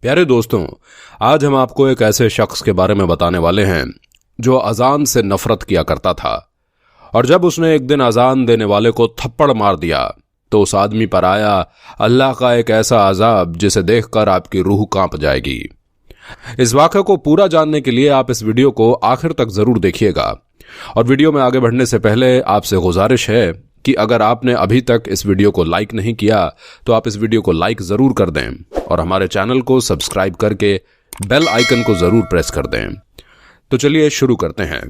प्यारे दोस्तों, आज हम आपको एक ऐसे शख्स के बारे में बताने वाले हैं जो अजान से नफरत किया करता था और जब उसने एक दिन अजान देने वाले को थप्पड़ मार दिया तो उस आदमी पर आया अल्लाह का एक ऐसा अजाब जिसे देखकर आपकी रूह कांप जाएगी। इस वाक़े को पूरा जानने के लिए आप इस वीडियो को आखिर तक जरूर देखिएगा और वीडियो में आगे बढ़ने से पहले आपसे गुजारिश है कि अगर आपने अभी तक इस वीडियो को लाइक नहीं किया तो आप इस वीडियो को लाइक जरूर कर दें और हमारे चैनल को सब्सक्राइब करके बेल आइकन को जरूर प्रेस कर दें। तो चलिए शुरू करते हैं।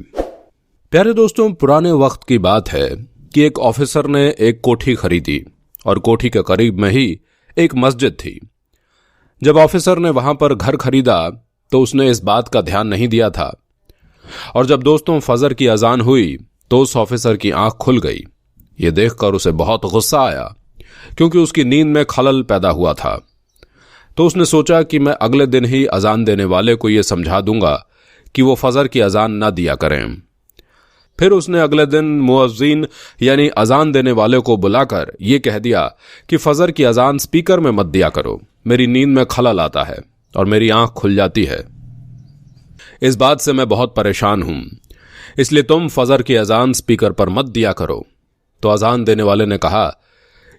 प्यारे दोस्तों, पुराने वक्त की बात है कि एक ऑफिसर ने एक कोठी खरीदी और कोठी के करीब में ही एक मस्जिद थी। जब ऑफिसर ने वहां पर घर खरीदा तो उसने इस बात का ध्यान नहीं दिया था और जब दोस्तों फजर की अजान हुई तो उस ऑफिसर की आंख खुल गई। ये देखकर उसे बहुत गुस्सा आया क्योंकि उसकी नींद में खलल पैदा हुआ था। तो उसने सोचा कि मैं अगले दिन ही अजान देने वाले को यह समझा दूंगा कि वो फजर की अजान ना दिया करें। फिर उसने अगले दिन मुअज्जिन यानी अजान देने वाले को बुलाकर यह कह दिया कि फजर की अजान स्पीकर में मत दिया करो, मेरी नींद में खलल आता है और मेरी आंख खुल जाती है। इस बात से मैं बहुत परेशान हूं, इसलिए तुम फजर की अजान स्पीकर पर मत दिया करो। तो अजान देने वाले ने कहा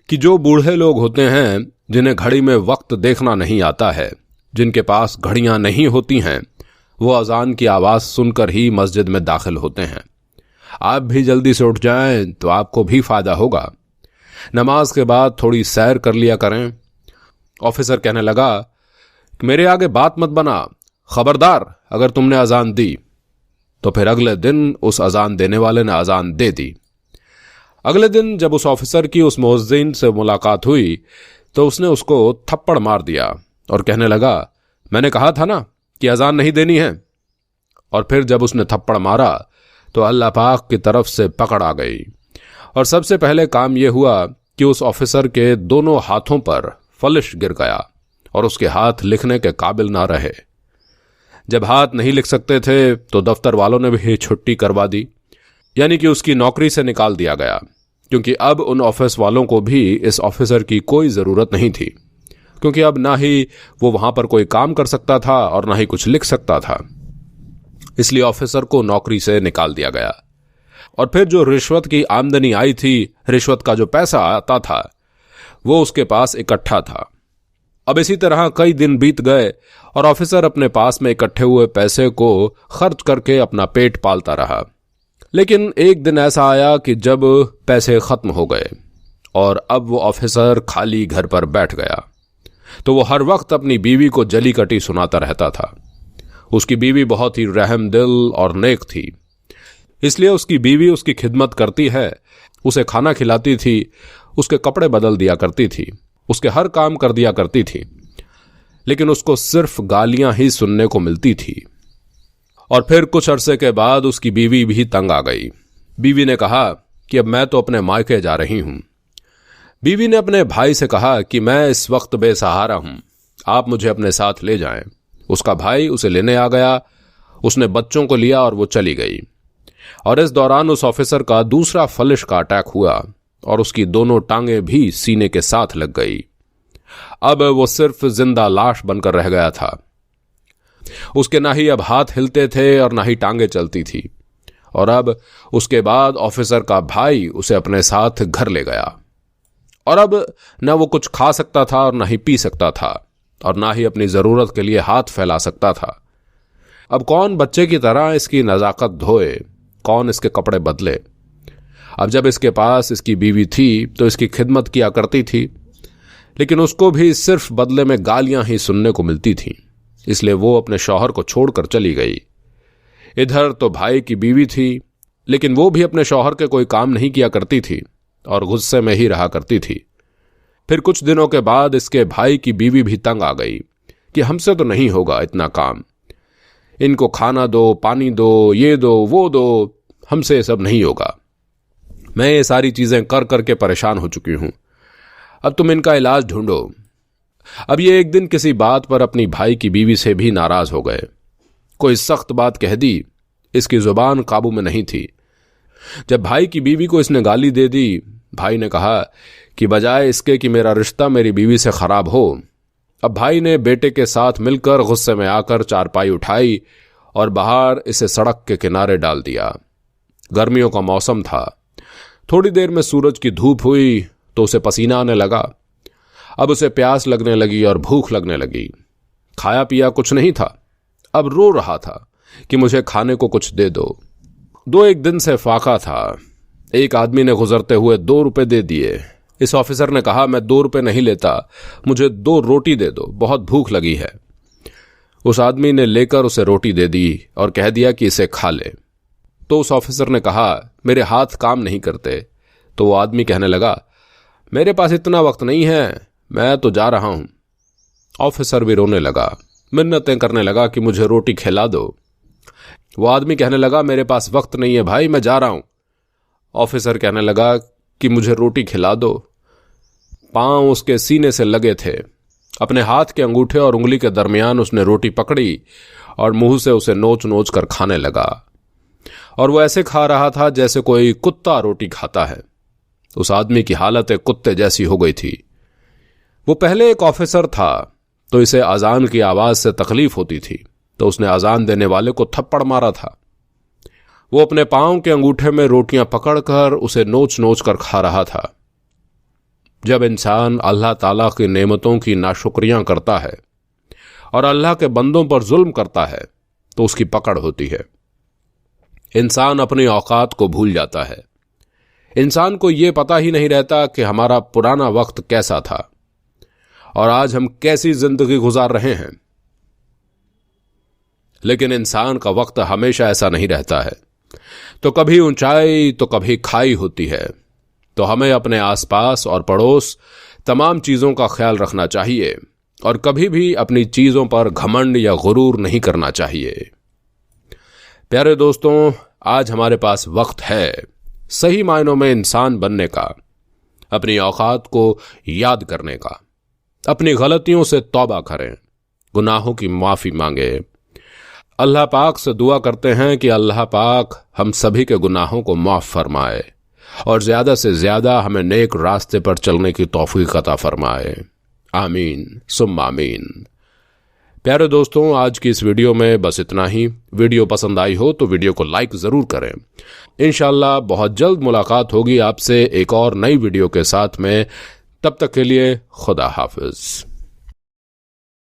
कि जो बूढ़े लोग होते हैं जिन्हें घड़ी में वक्त देखना नहीं आता है, जिनके पास घड़ियां नहीं होती हैं, वो अजान की आवाज सुनकर ही मस्जिद में दाखिल होते हैं। आप भी जल्दी से उठ जाएं तो आपको भी फायदा होगा। नमाज के बाद थोड़ी सैर कर लिया करें। ऑफिसर कहने लगा, मेरे आगे बात मत बना, खबरदार अगर तुमने अजान दी। तो फिर अगले दिन उस अजान देने वाले ने अजान दे दी। अगले दिन जब उस ऑफिसर की उस मुअज्जिन से मुलाकात हुई तो उसने उसको थप्पड़ मार दिया और कहने लगा, मैंने कहा था ना कि अजान नहीं देनी है। और फिर जब उसने थप्पड़ मारा तो अल्लाह पाक की तरफ से पकड़ आ गई और सबसे पहले काम यह हुआ कि उस ऑफिसर के दोनों हाथों पर फलिश गिर गया और उसके हाथ लिखने के काबिल ना रहे। जब हाथ नहीं लिख सकते थे तो दफ्तर वालों ने भी छुट्टी करवा दी, यानी कि उसकी नौकरी से निकाल दिया गया, क्योंकि अब उन ऑफिस वालों को भी इस ऑफिसर की कोई जरूरत नहीं थी, क्योंकि अब ना ही वो वहां पर कोई काम कर सकता था और ना ही कुछ लिख सकता था। इसलिए ऑफिसर को नौकरी से निकाल दिया गया। और फिर जो रिश्वत की आमदनी आई थी, रिश्वत का जो पैसा आता था, वो उसके पास इकट्ठा था। अब इसी तरह कई दिन बीत गए और ऑफिसर अपने पास में इकट्ठे हुए पैसे को खर्च करके अपना पेट पालता रहा। लेकिन एक दिन ऐसा आया कि जब पैसे खत्म हो गए और अब वो ऑफिसर खाली घर पर बैठ गया तो वो हर वक्त अपनी बीवी को जली कटी सुनाता रहता था। उसकी बीवी बहुत ही रहमदिल और नेक थी, इसलिए उसकी बीवी उसकी खिदमत करती है, उसे खाना खिलाती थी, उसके कपड़े बदल दिया करती थी, उसके हर काम कर दिया करती थी, लेकिन उसको सिर्फ गालियां ही सुनने को मिलती थी। और फिर कुछ अरसे के बाद उसकी बीवी भी तंग आ गई। बीवी ने कहा कि अब मैं तो अपने मायके जा रही हूं। बीवी ने अपने भाई से कहा कि मैं इस वक्त बेसहारा हूं, आप मुझे अपने साथ ले जाएं। उसका भाई उसे लेने आ गया, उसने बच्चों को लिया और वो चली गई। और इस दौरान उस ऑफिसर का दूसरा फलिश का अटैक हुआ और उसकी दोनों टांगें भी सीने के साथ लग गई। अब वो सिर्फ जिंदा लाश बनकर रह गया था। उसके ना ही अब हाथ हिलते थे और ना ही टांगे चलती थी। और अब उसके बाद ऑफिसर का भाई उसे अपने साथ घर ले गया और अब ना वो कुछ खा सकता था और ना ही पी सकता था और ना ही अपनी जरूरत के लिए हाथ फैला सकता था। अब कौन बच्चे की तरह इसकी नजाकत धोए, कौन इसके कपड़े बदले। अब जब इसके पास इसकी बीवी थी तो इसकी खिदमत किया करती थी, लेकिन उसको भी सिर्फ बदले में गालियां ही सुनने को मिलती थीं, इसलिए वो अपने शौहर को छोड़कर चली गई। इधर तो भाई की बीवी थी, लेकिन वो भी अपने शौहर के कोई काम नहीं किया करती थी और गुस्से में ही रहा करती थी। फिर कुछ दिनों के बाद इसके भाई की बीवी भी तंग आ गई कि हमसे तो नहीं होगा इतना काम, इनको खाना दो, पानी दो, ये दो, वो दो, हमसे ये सब नहीं होगा। मैं ये सारी चीजें कर करके परेशान हो चुकी हूं, अब तुम इनका इलाज ढूंढो। अब ये एक दिन किसी बात पर अपनी भाई की बीवी से भी नाराज हो गए। कोई सख्त बात कह दी, इसकी जुबान काबू में नहीं थी। जब भाई की बीवी को इसने गाली दे दी, भाई ने कहा कि बजाय इसके कि मेरा रिश्ता मेरी बीवी से खराब हो, अब भाई ने बेटे के साथ मिलकर गुस्से में आकर चारपाई उठाई और बाहर इसे सड़क के किनारे डाल दिया। गर्मियों का मौसम था। थोड़ी देर में सूरज की धूप हुई तो उसे पसीना आने लगा। अब उसे प्यास लगने लगी और भूख लगने लगी। खाया पिया कुछ नहीं था। अब रो रहा था कि मुझे खाने को कुछ दे दो। 2-1 दिन से फाका था। एक आदमी ने गुजरते हुए 2 रुपए दे दिए। इस ऑफिसर ने कहा, मैं 2 रुपए नहीं लेता, मुझे 2 रोटी दे दो, बहुत भूख लगी है। उस आदमी ने लेकर उसे रोटी दे दी और कह दिया कि इसे खा ले। तो उस ऑफिसर ने कहा, मेरे हाथ काम नहीं करते। तो वो आदमी कहने लगा, मेरे पास इतना वक्त नहीं है, मैं तो जा रहा हूं। ऑफिसर भी रोने लगा, मिन्नतें करने लगा कि मुझे रोटी खिला दो। वो आदमी कहने लगा, मेरे पास वक्त नहीं है भाई, मैं जा रहा हूं। ऑफिसर कहने लगा कि मुझे रोटी खिला दो। पांव उसके सीने से लगे थे। अपने हाथ के अंगूठे और उंगली के दरमियान उसने रोटी पकड़ी और मुंह से उसे नोच नोच कर खाने लगा। और वो ऐसे खा रहा था जैसे कोई कुत्ता रोटी खाता है। उस आदमी की हालत एक कुत्ते जैसी हो गई थी। वो पहले एक ऑफिसर था तो इसे अजान की आवाज से तकलीफ होती थी, तो उसने अजान देने वाले को थप्पड़ मारा था। वो अपने पांव के अंगूठे में रोटियां पकड़कर उसे नोच नोच कर खा रहा था। जब इंसान अल्लाह ताला की नेमतों की नाशुक्रियां करता है और अल्लाह के बंदों पर जुल्म करता है तो उसकी पकड़ होती है। इंसान अपनी औकात को भूल जाता है। इंसान को यह पता ही नहीं रहता कि हमारा पुराना वक्त कैसा था और आज हम कैसी जिंदगी गुजार रहे हैं। लेकिन इंसान का वक्त हमेशा ऐसा नहीं रहता है। तो कभी ऊंचाई तो कभी खाई होती है। तो हमें अपने आसपास और पड़ोस तमाम चीजों का ख्याल रखना चाहिए और कभी भी अपनी चीजों पर घमंड या गुरूर नहीं करना चाहिए। प्यारे दोस्तों, आज हमारे पास वक्त है सही मायनों में इंसान बनने का, अपनी औकात को याद करने का। अपनी गलतियों से तौबा करें, गुनाहों की माफी मांगे। अल्लाह पाक से दुआ करते हैं कि अल्लाह पाक हम सभी के गुनाहों को माफ फरमाए और ज्यादा से ज्यादा हमें नेक रास्ते पर चलने की तौफीक अता फरमाए। आमीन सुम्मा आमीन। प्यारे दोस्तों, आज की इस वीडियो में बस इतना ही। वीडियो पसंद आई हो तो वीडियो को लाइक जरूर करें। इंशाल्लाह बहुत जल्द मुलाकात होगी आपसे एक और नई वीडियो के साथ में। तब तक के लिए खुदा हाफिज।